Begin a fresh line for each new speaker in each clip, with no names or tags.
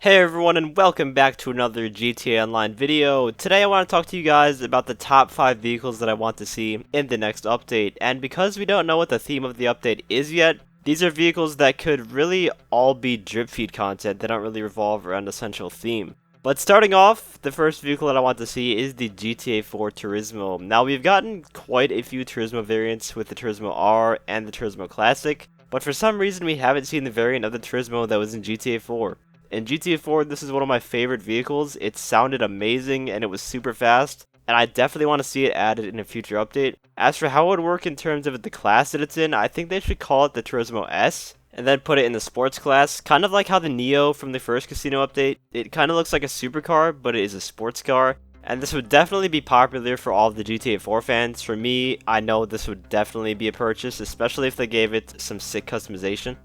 Hey everyone, and welcome back to another GTA Online video. Today I want to talk to you guys about the top 5 vehicles that I want to see in the next update. And because we don't know what the theme of the update is yet, these are vehicles that could really all be drip feed content. They don't really revolve around a central theme. But starting off, the first vehicle that I want to see is the GTA 4 Turismo. Now we've gotten quite a few Turismo variants with the Turismo R and the Turismo Classic, but for some reason we haven't seen the variant of the Turismo that was in GTA 4. In GTA 4, this is one of my favorite vehicles. It sounded amazing and it was super fast, and I definitely want to see it added in a future update. As for how it would work in terms of the class that it's in, I think they should call it the Turismo S, and then put it in the sports class, kind of like how the Neo from the first Casino update. It kind of looks like a supercar, but it is a sports car, and this would definitely be popular for all of the GTA 4 fans. For me, I know this would definitely be a purchase, especially if they gave it some sick customization.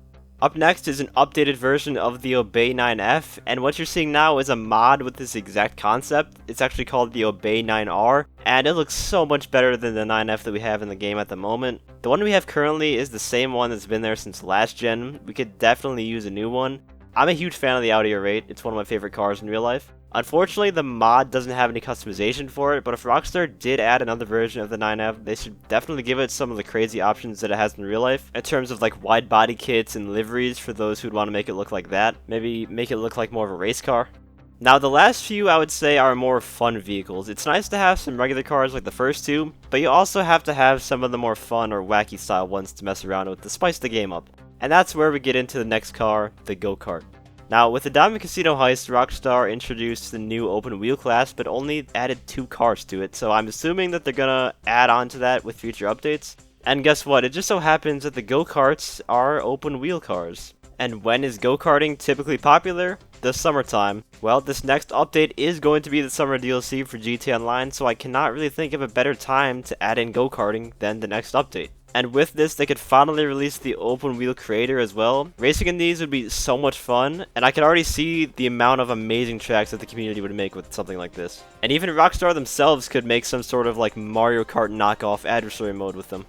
Up next is an updated version of the Obey 9F, and what you're seeing now is a mod with this exact concept. It's actually called the Obey 9R, and it looks so much better than the 9F that we have in the game at the moment. The one we have currently is the same one that's been there since last gen. We could definitely use a new one. I'm a huge fan of the Audi R8, it's one of my favorite cars in real life. Unfortunately, the mod doesn't have any customization for it, but if Rockstar did add another version of the 9F, they should definitely give it some of the crazy options that it has in real life, in terms of like wide body kits and liveries for those who'd want to make it look like that. Maybe make it look like more of a race car. Now, the last few I would say are more fun vehicles. It's nice to have some regular cars like the first two, but you also have to have some of the more fun or wacky style ones to mess around with to spice the game up. And that's where we get into the next car, the GoKart. Now, with the Diamond Casino Heist, Rockstar introduced the new open wheel class, but only added 2 cars to it, so I'm assuming that they're gonna add on to that with future updates. And guess what? It just so happens that the go-karts are open wheel cars. And when is go-karting typically popular? The summertime. Well, this next update is going to be the summer DLC for GTA Online, so I cannot really think of a better time to add in go-karting than the next update. And with this, they could finally release the open wheel creator as well. Racing in these would be so much fun, and I can already see the amount of amazing tracks that the community would make with something like this. And even Rockstar themselves could make some sort of like Mario Kart knockoff adversary mode with them.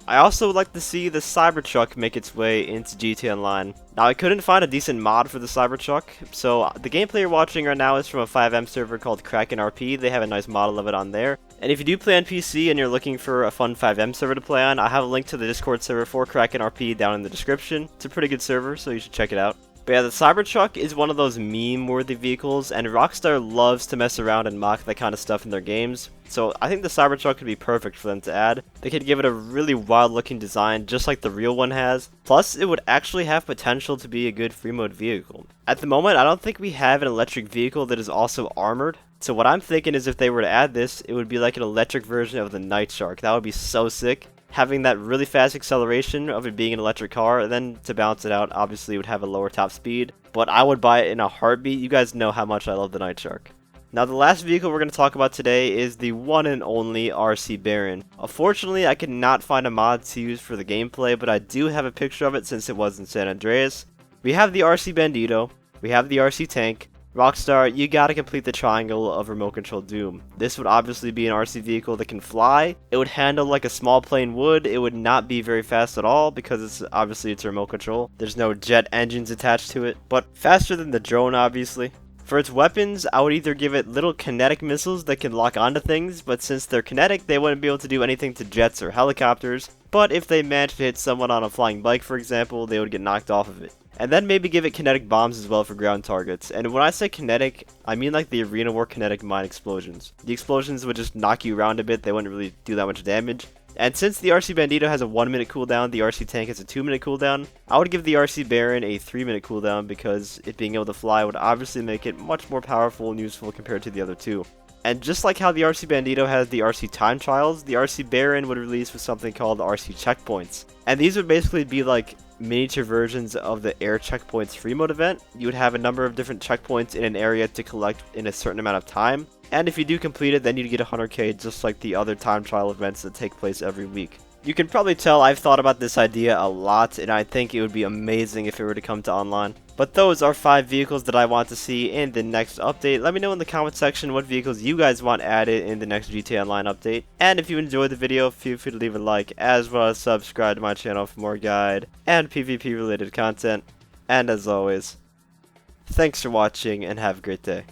I also would like to see the Cybertruck make its way into GTA Online. Now, I couldn't find a decent mod for the Cybertruck, so the gameplay you're watching right now is from a 5M server called Kraken RP. They have a nice model of it on there. And if you do play on PC and you're looking for a fun 5M server to play on, I have a link to the Discord server for Kraken RP down in the description. It's a pretty good server, so you should check it out. But yeah, the Cybertruck is one of those meme-worthy vehicles, and Rockstar loves to mess around and mock that kind of stuff in their games. So I think the Cybertruck could be perfect for them to add. They could give it a really wild-looking design, just like the real one has. Plus, it would actually have potential to be a good free mode vehicle. At the moment, I don't think we have an electric vehicle that is also armored. So what I'm thinking is if they were to add this, it would be like an electric version of the Night Shark. That would be so sick. Having that really fast acceleration of it being an electric car, and then to balance it out, obviously it would have a lower top speed. But I would buy it in a heartbeat. You guys know how much I love the Night Shark. Now, the last vehicle we're going to talk about today is the one and only RC Baron. Unfortunately, I could not find a mod to use for the gameplay, but I do have a picture of it since it was in San Andreas. We have the RC Bandito, we have the RC Tank. Rockstar, you gotta complete the triangle of remote control Doom. This would obviously be an RC vehicle that can fly. It would handle like a small plane would. It would not be very fast at all because it's remote control. There's no jet engines attached to it, but faster than the drone obviously. For its weapons, I would either give it little kinetic missiles that can lock onto things, but since they're kinetic, they wouldn't be able to do anything to jets or helicopters. But if they managed to hit someone on a flying bike, for example, they would get knocked off of it. And then maybe give it kinetic bombs as well for ground targets. And when I say kinetic, I mean like the Arena War kinetic mine explosions. The explosions would just knock you around a bit, they wouldn't really do that much damage. And since the RC Bandito has a 1-minute cooldown, the RC Tank has a 2-minute cooldown, I would give the RC Baron a 3-minute cooldown because it being able to fly would obviously make it much more powerful and useful compared to the other two. And just like how the RC Bandito has the RC Time Trials, the RC Baron would release with something called RC Checkpoints. And these would basically be like miniature versions of the Air Checkpoints free mode event. You would have a number of different checkpoints in an area to collect in a certain amount of time. And if you do complete it, then you'd get 100k just like the other time trial events that take place every week. You can probably tell I've thought about this idea a lot, and I think it would be amazing if it were to come to online. But those are 5 vehicles that I want to see in the next update. Let me know in the comment section what vehicles you guys want added in the next GTA Online update. And if you enjoyed the video, feel free to leave a like, as well as subscribe to my channel for more guide and PvP related content. And as always, Thanks for watching and have a great day.